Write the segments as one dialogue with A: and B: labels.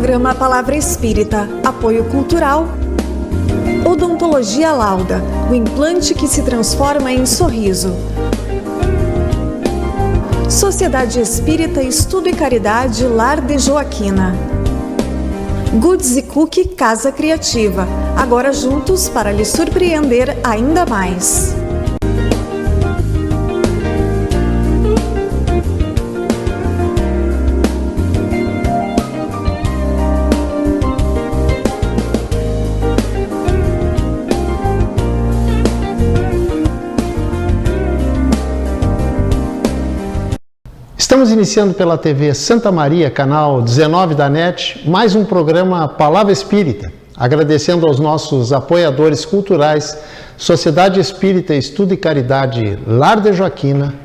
A: Programa Palavra Espírita, apoio cultural. Odontologia Lauda, o implante que se transforma em sorriso. Sociedade Espírita Estudo e Caridade Lar de Joaquina. Goods e Cookie Casa Criativa, agora juntos para lhe surpreender ainda mais.
B: Estamos iniciando pela TV Santa Maria, canal 19 da NET, mais um programa Palavra Espírita, agradecendo aos nossos apoiadores culturais, Sociedade Espírita Estudo e Caridade Lar de Joaquina,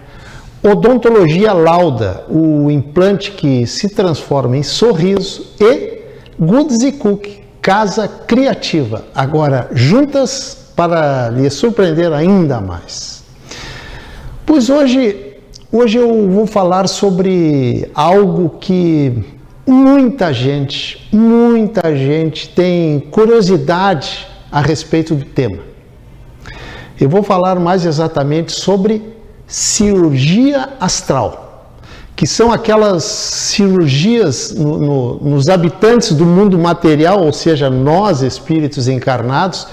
B: Odontologia Lauda, o implante que se transforma em sorriso, e Goods e Cookie, Casa Criativa, agora juntas para lhe surpreender ainda mais. Pois hoje eu vou falar sobre algo que muita gente tem curiosidade a respeito do tema. Eu vou falar mais exatamente sobre cirurgia astral, que são aquelas cirurgias nos habitantes do mundo material, ou seja, nós espíritos encarnados,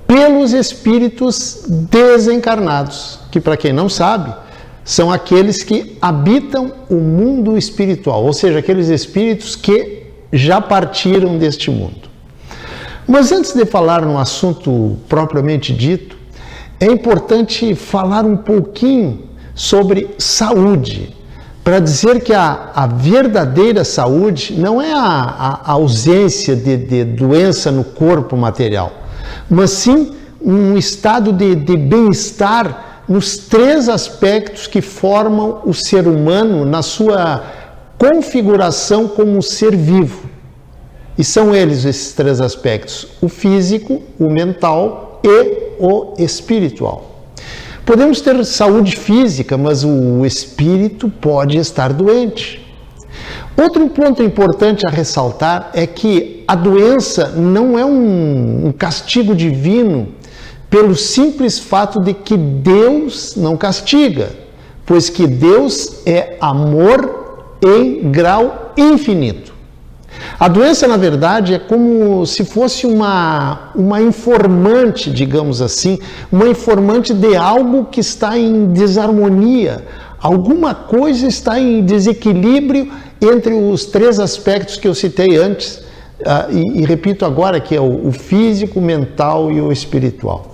B: pelos espíritos desencarnados, que, para quem não sabe, são aqueles que habitam o mundo espiritual, ou seja, aqueles espíritos que já partiram deste mundo. Mas antes de falar no assunto propriamente dito, é importante falar um pouquinho sobre saúde, para dizer que a verdadeira saúde não é a ausência de doença no corpo material, mas sim um estado de bem-estar nos três aspectos que formam o ser humano na sua configuração como um ser vivo. E são eles esses três aspectos: o físico, o mental e o espiritual. Podemos ter saúde física, mas o espírito pode estar doente. Outro ponto importante a ressaltar é que a doença não é um castigo divino pelo simples fato de que Deus não castiga, pois que Deus é amor em grau infinito. A doença, na verdade, é como se fosse uma informante, digamos assim, uma informante de algo que está em desarmonia, alguma coisa está em desequilíbrio entre os três aspectos que eu citei antes, e repito agora, que é o físico, o mental e o espiritual.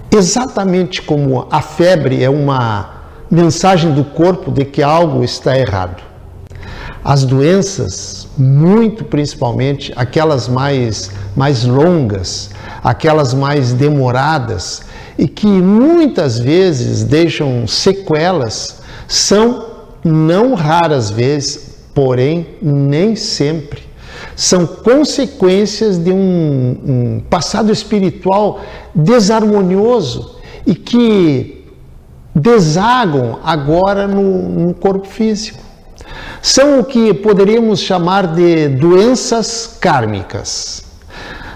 B: Exatamente como a febre é uma mensagem do corpo de que algo está errado. As doenças, muito principalmente aquelas mais longas, aquelas mais demoradas e que muitas vezes deixam sequelas, são, não raras vezes, porém nem sempre, são consequências de um passado espiritual desarmonioso e que desagam agora no corpo físico. São o que poderíamos chamar de doenças kármicas.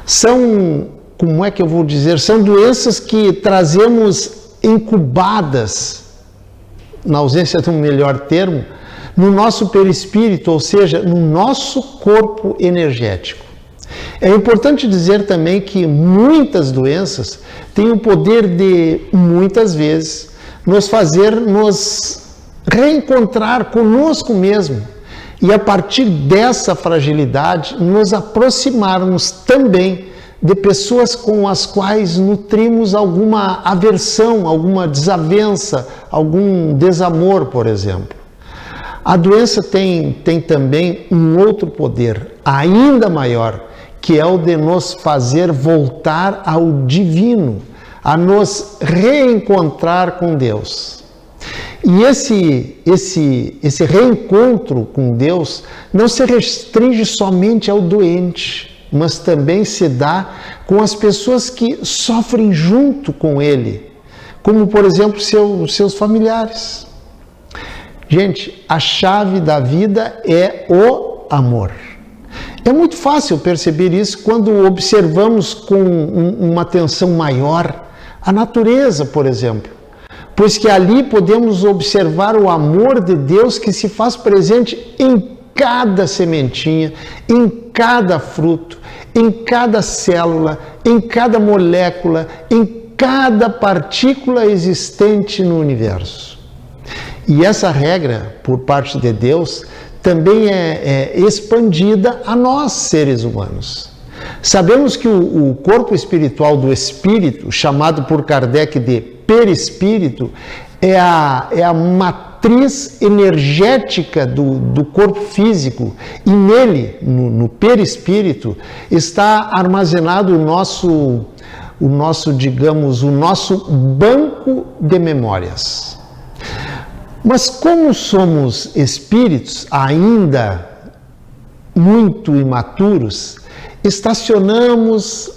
B: São, como é que eu vou dizer, são doenças que trazemos incubadas, na ausência de um melhor termo, no nosso perispírito, ou seja, no nosso corpo energético. É importante dizer também que muitas doenças têm o poder de, muitas vezes, nos fazer nos reencontrar conosco mesmo e, a partir dessa fragilidade, nos aproximarmos também de pessoas com as quais nutrimos alguma aversão, alguma desavença, algum desamor, por exemplo. A doença tem também um outro poder ainda maior, que é o de nos fazer voltar ao divino, a nos reencontrar com Deus. E esse reencontro com Deus não se restringe somente ao doente, mas também se dá com as pessoas que sofrem junto com ele, como, por exemplo, seus familiares. Gente, a chave da vida é o amor. É muito fácil perceber isso quando observamos com uma atenção maior a natureza, por exemplo, pois que ali podemos observar o amor de Deus que se faz presente em cada sementinha, em cada fruto, em cada célula, em cada molécula, em cada partícula existente no universo. E essa regra, por parte de Deus, também é expandida a nós, seres humanos. Sabemos que o corpo espiritual do espírito, chamado por Kardec de perispírito, é a matriz energética do corpo físico, e nele, no perispírito, está armazenado o nosso banco de memórias. Mas como somos espíritos ainda muito imaturos, estacionados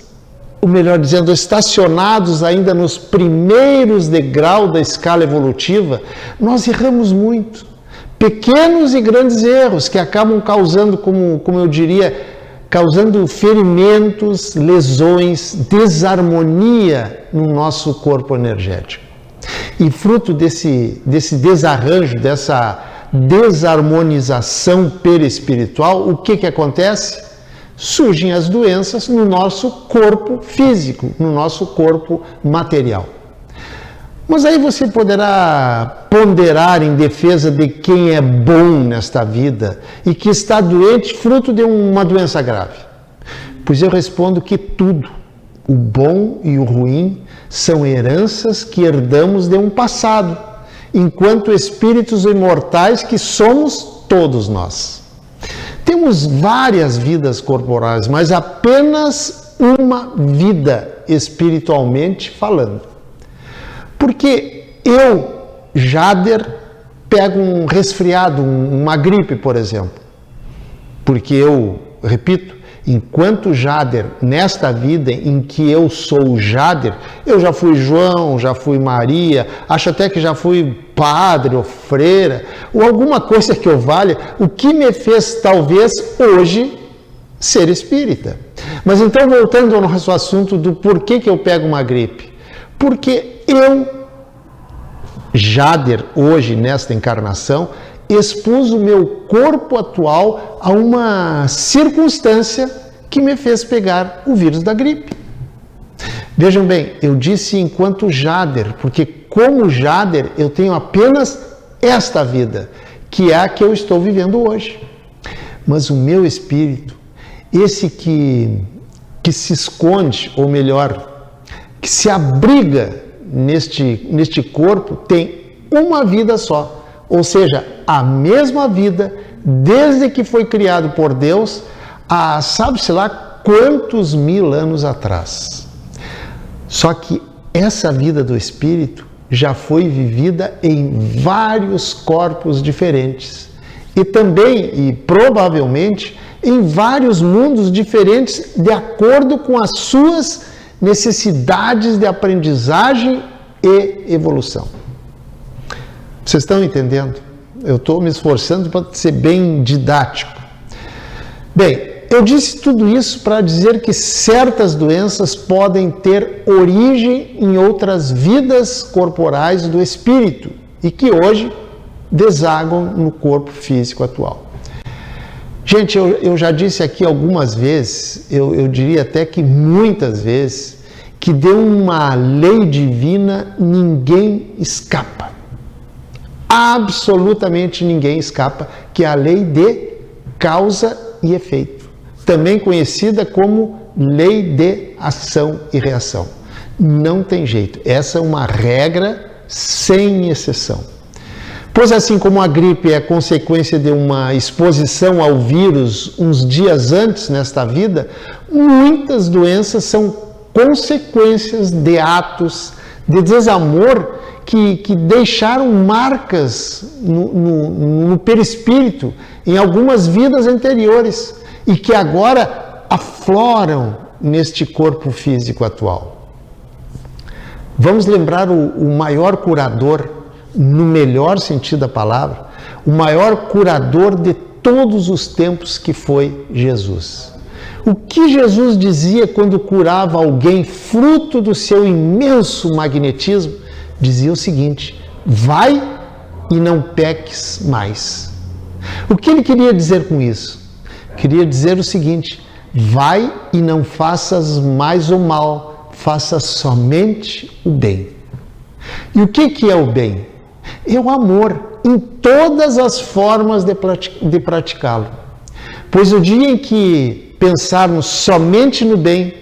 B: ainda nos primeiros degraus da escala evolutiva, nós erramos muito. Pequenos e grandes erros que acabam causando, como eu diria, causando ferimentos, lesões, desarmonia no nosso corpo energético. E fruto desse desarranjo, dessa desarmonização perispiritual, o que acontece? Surgem as doenças no nosso corpo físico, no nosso corpo material. Mas aí você poderá ponderar em defesa de quem é bom nesta vida e que está doente fruto de uma doença grave. Pois eu respondo que tudo, o bom e o ruim, são heranças que herdamos de um passado, enquanto espíritos imortais que somos todos nós. Temos várias vidas corporais, mas apenas uma vida espiritualmente falando. Porque eu, Jader, pego um resfriado, uma gripe, por exemplo. Porque eu, repito, enquanto Jader, nesta vida em que eu sou Jader, eu já fui João, já fui Maria, acho até que já fui padre ou freira, ou alguma coisa que eu valha, o que me fez talvez hoje ser espírita. Mas então, voltando ao nosso assunto do porquê que eu pego uma gripe. Porque eu, Jader, hoje nesta encarnação, expus o meu corpo atual a uma circunstância que me fez pegar o vírus da gripe. Vejam bem, eu disse enquanto Jader, porque como Jader eu tenho apenas esta vida, que é a que eu estou vivendo hoje. Mas o meu espírito, esse que se esconde, ou melhor, que se abriga neste corpo, tem uma vida só. Ou seja, a mesma vida, desde que foi criado por Deus, há sabe-se lá quantos mil anos atrás. Só que essa vida do Espírito já foi vivida em vários corpos diferentes. E também, e provavelmente, em vários mundos diferentes, de acordo com as suas necessidades de aprendizagem e evolução. Vocês estão entendendo? Eu estou me esforçando para ser bem didático. Bem, eu disse tudo isso para dizer que certas doenças podem ter origem em outras vidas corporais do espírito e que hoje desagam no corpo físico atual. Gente, eu já disse aqui algumas vezes, eu diria até que muitas vezes, que de uma lei divina ninguém escapa. Absolutamente ninguém escapa, que é a lei de causa e efeito, também conhecida como lei de ação e reação. Não tem jeito, essa é uma regra sem exceção. Pois assim como a gripe é consequência de uma exposição ao vírus uns dias antes nesta vida, muitas doenças são consequências de atos de desamor que deixaram marcas no perispírito em algumas vidas anteriores e que agora afloram neste corpo físico atual. Vamos lembrar o maior curador, no melhor sentido da palavra, o maior curador de todos os tempos, que foi Jesus. O que Jesus dizia quando curava alguém, fruto do seu imenso magnetismo? Dizia o seguinte: vai e não peques mais. O que ele queria dizer com isso? Queria dizer o seguinte: vai e não faças mais o mal, faça somente o bem. E o que é o bem? É o amor, em todas as formas de praticá-lo. Pois o dia em que pensarmos somente no bem,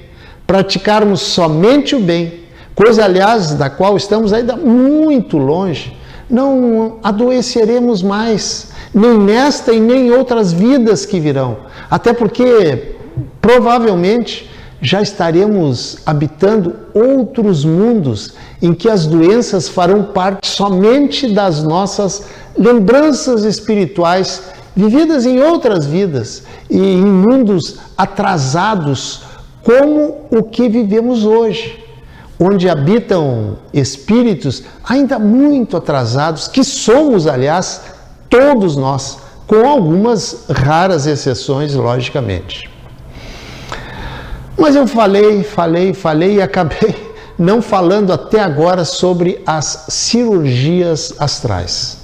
B: praticarmos somente o bem, coisa, aliás, da qual estamos ainda muito longe, não adoeceremos mais, nem nesta e nem em outras vidas que virão. Até porque, provavelmente, já estaremos habitando outros mundos em que as doenças farão parte somente das nossas lembranças espirituais vividas em outras vidas e em mundos atrasados como o que vivemos hoje, onde habitam espíritos ainda muito atrasados, que somos, aliás, todos nós, com algumas raras exceções, logicamente. Mas eu falei e acabei não falando até agora sobre as cirurgias astrais.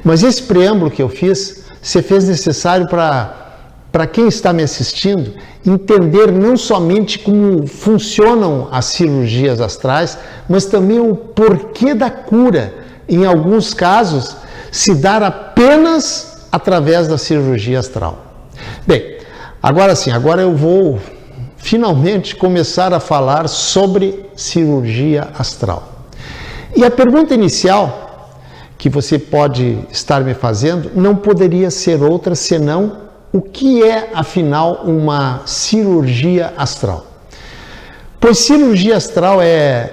B: Mas esse preâmbulo que eu fiz, se fez necessário para quem está me assistindo entender não somente como funcionam as cirurgias astrais, mas também o porquê da cura, em alguns casos, se dar apenas através da cirurgia astral. Bem, agora sim, agora eu vou finalmente começar a falar sobre cirurgia astral. E a pergunta inicial que você pode estar me fazendo não poderia ser outra senão: o que é, afinal, uma cirurgia astral? Pois cirurgia astral é,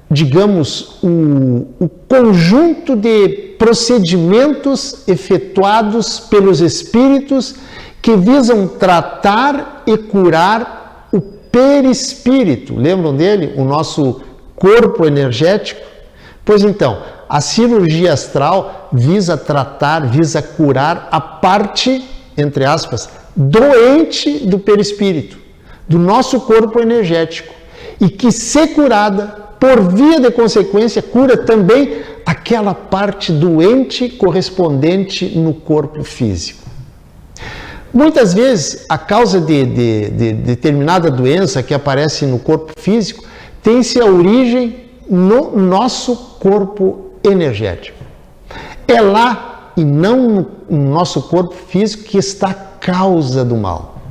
B: digamos, o conjunto de procedimentos efetuados pelos espíritos que visam tratar e curar o perispírito. Lembram dele? O nosso corpo energético? Pois então, a cirurgia astral visa tratar, visa curar a parte, entre aspas, doente do perispírito, do nosso corpo energético, e que, se curada, por via de consequência, cura também aquela parte doente correspondente no corpo físico. Muitas vezes, a causa de determinada doença que aparece no corpo físico tem-se a origem no nosso corpo energético. É lá e não no nosso corpo físico que está a causa do mal.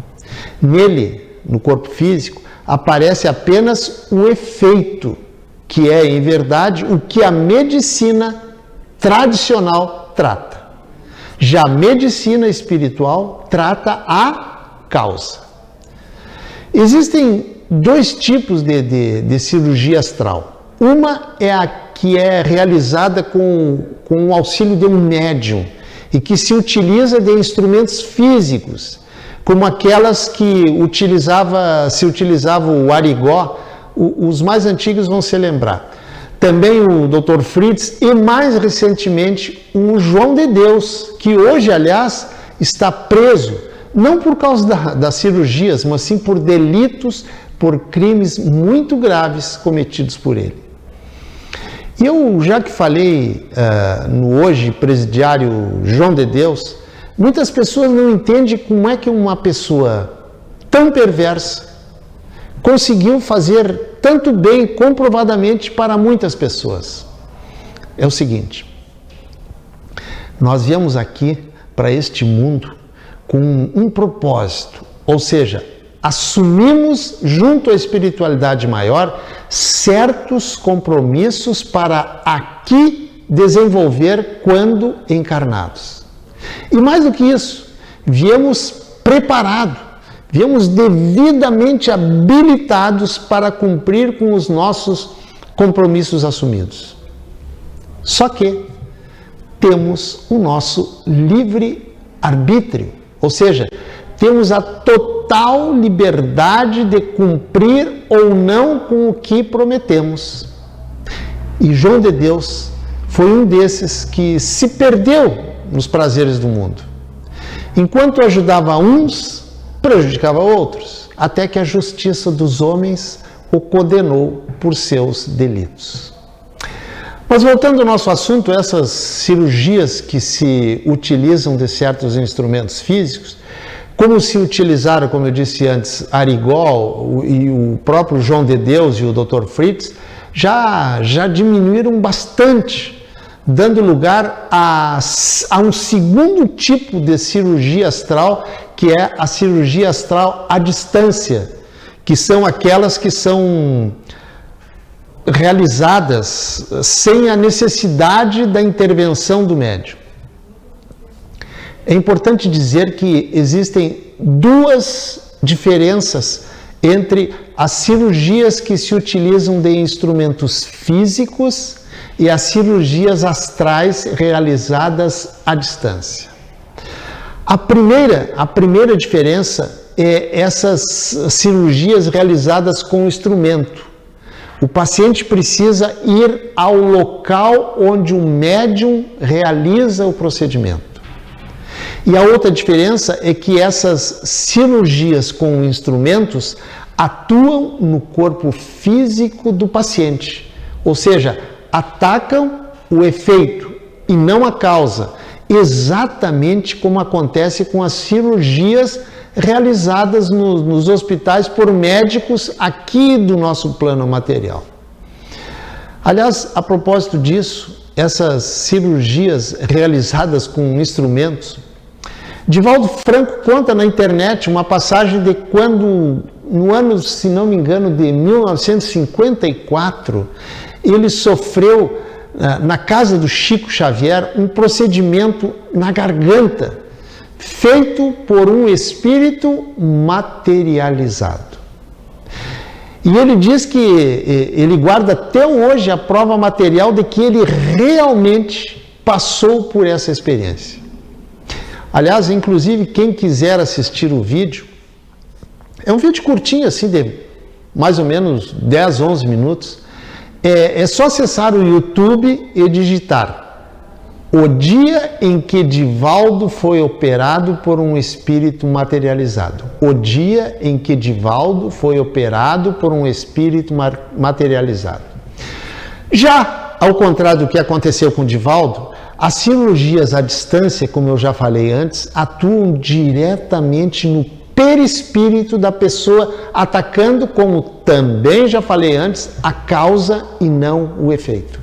B: Nele, no corpo físico, aparece apenas o efeito, que é, em verdade, o que a medicina tradicional trata. Já a medicina espiritual trata a causa. Existem dois tipos de cirurgia astral. Uma é a que é realizada com o auxílio de um médium e que se utiliza de instrumentos físicos, como aquelas que se utilizava o arigó. Os mais antigos vão se lembrar. Também o Dr. Fritz e, mais recentemente, o João de Deus, que hoje, aliás, está preso, não por causa das cirurgias, mas sim por delitos, por crimes muito graves cometidos por ele. E eu, já que falei no hoje presidiário João de Deus, muitas pessoas não entendem como é que uma pessoa tão perversa conseguiu fazer tanto bem comprovadamente para muitas pessoas. É o seguinte: nós viemos aqui para este mundo com um propósito, ou seja, assumimos junto à espiritualidade maior certos compromissos para aqui desenvolver quando encarnados. E mais do que isso, viemos preparados, viemos devidamente habilitados para cumprir com os nossos compromissos assumidos. Só que temos o nosso livre-arbítrio, ou seja, temos a total liberdade de cumprir ou não com o que prometemos. E João de Deus foi um desses que se perdeu nos prazeres do mundo. Enquanto ajudava uns, prejudicava outros, até que a justiça dos homens o condenou por seus delitos. Mas voltando ao nosso assunto, essas cirurgias que se utilizam de certos instrumentos físicos, como se utilizaram, como eu disse antes, Arigó e o próprio João de Deus e o Dr. Fritz, já diminuíram bastante, dando lugar a um segundo tipo de cirurgia astral, que é a cirurgia astral à distância, que são aquelas que são realizadas sem a necessidade da intervenção do médium. É importante dizer que existem duas diferenças entre as cirurgias que se utilizam de instrumentos físicos e as cirurgias astrais realizadas à distância. A primeira diferença é essas cirurgias realizadas com instrumento. O paciente precisa ir ao local onde o médium realiza o procedimento. E a outra diferença é que essas cirurgias com instrumentos atuam no corpo físico do paciente, ou seja, atacam o efeito e não a causa, exatamente como acontece com as cirurgias realizadas nos hospitais por médicos aqui do nosso plano material. Aliás, a propósito disso, essas cirurgias realizadas com instrumentos, Divaldo Franco conta na internet uma passagem de quando, no ano, se não me engano, de 1954, ele sofreu, na casa do Chico Xavier, um procedimento na garganta, feito por um espírito materializado. E ele diz que ele guarda até hoje a prova material de que ele realmente passou por essa experiência. Aliás, inclusive, quem quiser assistir o vídeo, é um vídeo curtinho, assim, de mais ou menos 10, 11 minutos. É só acessar o YouTube e digitar: o dia em que Divaldo foi operado por um espírito materializado. O dia em que Divaldo foi operado por um espírito materializado. Já ao contrário do que aconteceu com Divaldo, as cirurgias à distância, como eu já falei antes, atuam diretamente no perispírito da pessoa, atacando, como também já falei antes, a causa e não o efeito.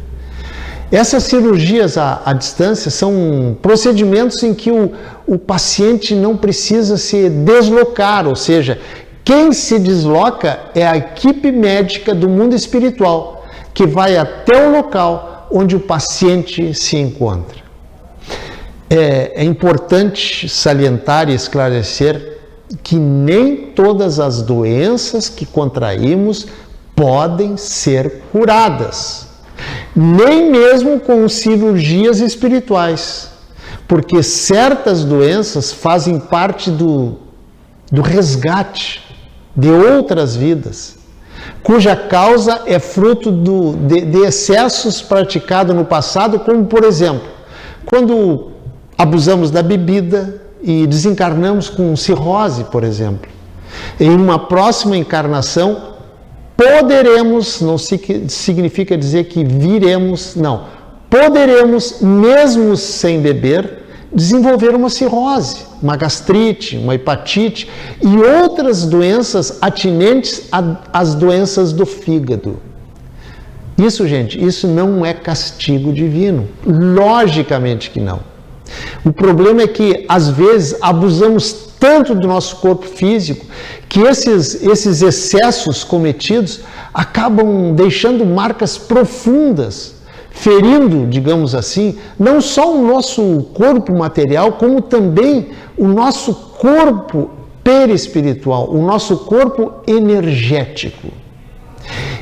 B: Essas cirurgias à distância são procedimentos em que o paciente não precisa se deslocar, ou seja, quem se desloca é a equipe médica do mundo espiritual, que vai até o local onde o paciente se encontra. É importante salientar e esclarecer que nem todas as doenças que contraímos podem ser curadas, nem mesmo com cirurgias espirituais, porque certas doenças fazem parte do resgate de outras vidas, cuja causa é fruto de excessos praticados no passado, como, por exemplo, quando abusamos da bebida e desencarnamos com cirrose, por exemplo. Em uma próxima encarnação, poderemos, não significa dizer que viremos, não, poderemos, mesmo sem beber, desenvolver uma cirrose, uma gastrite, uma hepatite e outras doenças atinentes às doenças do fígado. Isso, gente, isso não é castigo divino. Logicamente que não. O problema é que, às vezes, abusamos tanto do nosso corpo físico que esses excessos cometidos acabam deixando marcas profundas, ferindo, digamos assim, não só o nosso corpo material, como também o nosso corpo perispiritual, o nosso corpo energético.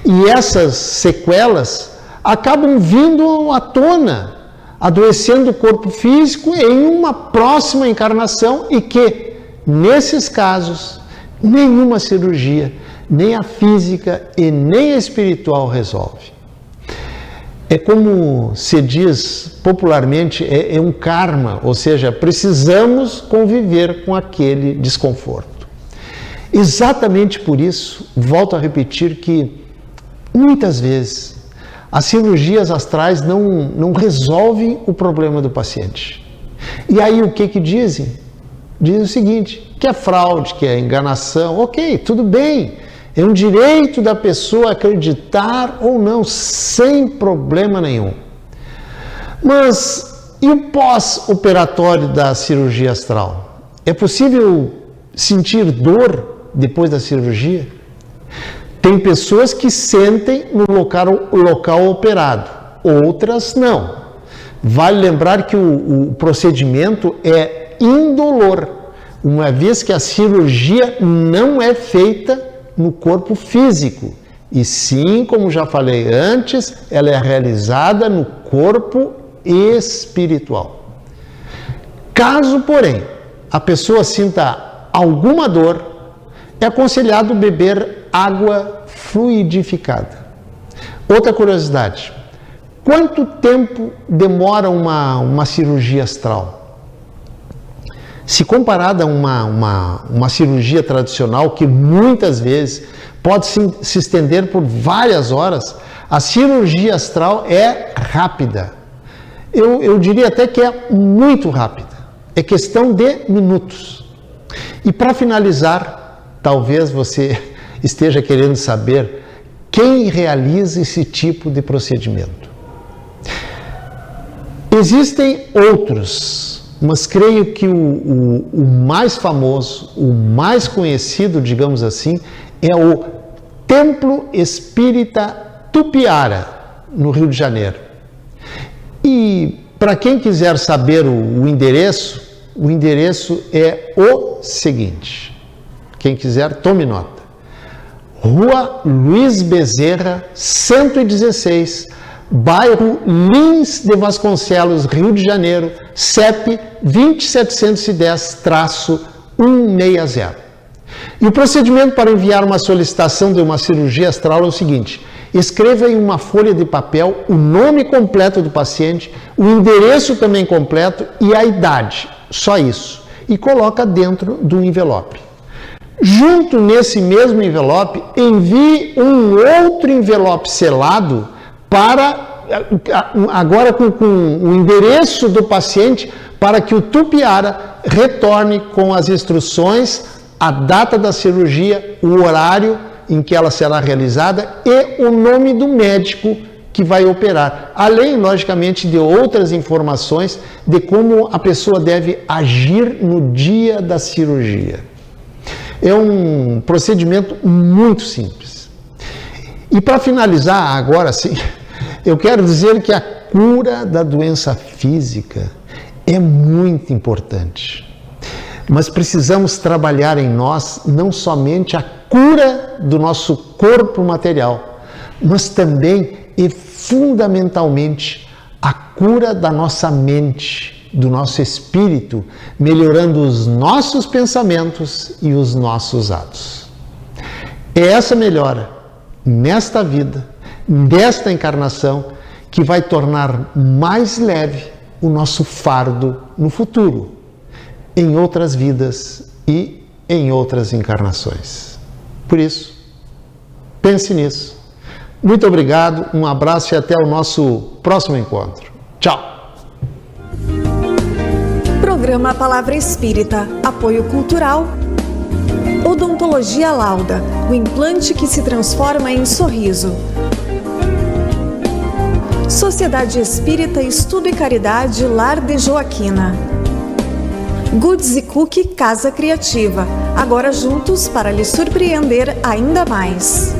B: E essas sequelas acabam vindo à tona, adoecendo o corpo físico em uma próxima encarnação e que, nesses casos, nenhuma cirurgia, nem a física e nem a espiritual resolve. É como se diz popularmente, é um karma, ou seja, precisamos conviver com aquele desconforto. Exatamente por isso, volto a repetir que muitas vezes as cirurgias astrais não resolvem o problema do paciente. E aí o que dizem? Dizem o seguinte, que é fraude, que é enganação, ok, tudo bem. É um direito da pessoa acreditar ou não, sem problema nenhum. Mas e o pós-operatório da cirurgia astral? É possível sentir dor depois da cirurgia? Tem pessoas que sentem no local operado, outras não. Vale lembrar que o procedimento é indolor, uma vez que a cirurgia não é feita no corpo físico, e sim, como já falei antes, ela é realizada no corpo espiritual. Caso, porém, a pessoa sinta alguma dor, é aconselhado beber água fluidificada. Outra curiosidade, quanto tempo demora uma cirurgia astral? Se comparada a uma cirurgia tradicional, que muitas vezes pode se estender por várias horas, a cirurgia astral é rápida. Eu diria até que é muito rápida. É questão de minutos. E para finalizar, talvez você esteja querendo saber quem realiza esse tipo de procedimento. Existem outros, mas creio que o mais famoso, o mais conhecido, digamos assim, é o Templo Espírita Tupiara, no Rio de Janeiro. E para quem quiser saber o endereço é o seguinte. Quem quiser, tome nota. Rua Luiz Bezerra, 116, bairro Lins de Vasconcelos, Rio de Janeiro, CEP 20710-160. E o procedimento para enviar uma solicitação de uma cirurgia astral é o seguinte: escreva em uma folha de papel o nome completo do paciente, o endereço também completo e a idade, só isso, e coloca dentro do envelope. Junto nesse mesmo envelope, envie um outro envelope selado agora com o endereço do paciente, para que o Tupiara retorne com as instruções, a data da cirurgia, o horário em que ela será realizada e o nome do médico que vai operar, além, logicamente, de outras informações de como a pessoa deve agir no dia da cirurgia. É um procedimento muito simples. E para finalizar, agora sim, eu quero dizer que a cura da doença física é muito importante. Mas precisamos trabalhar em nós não somente a cura do nosso corpo material, mas também e fundamentalmente a cura da nossa mente, do nosso espírito, melhorando os nossos pensamentos e os nossos atos. É essa melhora nesta vida, nesta encarnação, que vai tornar mais leve o nosso fardo no futuro, em outras vidas e em outras encarnações. Por isso, pense nisso. Muito obrigado, um abraço e até o nosso próximo encontro. Tchau!
A: Programa Palavra Espírita, apoio cultural. Odontologia Lauda, o implante que se transforma em sorriso. Sociedade Espírita Estudo e Caridade Lar de Joaquina. Goods e Cookie Casa Criativa, agora juntos para lhe surpreender ainda mais.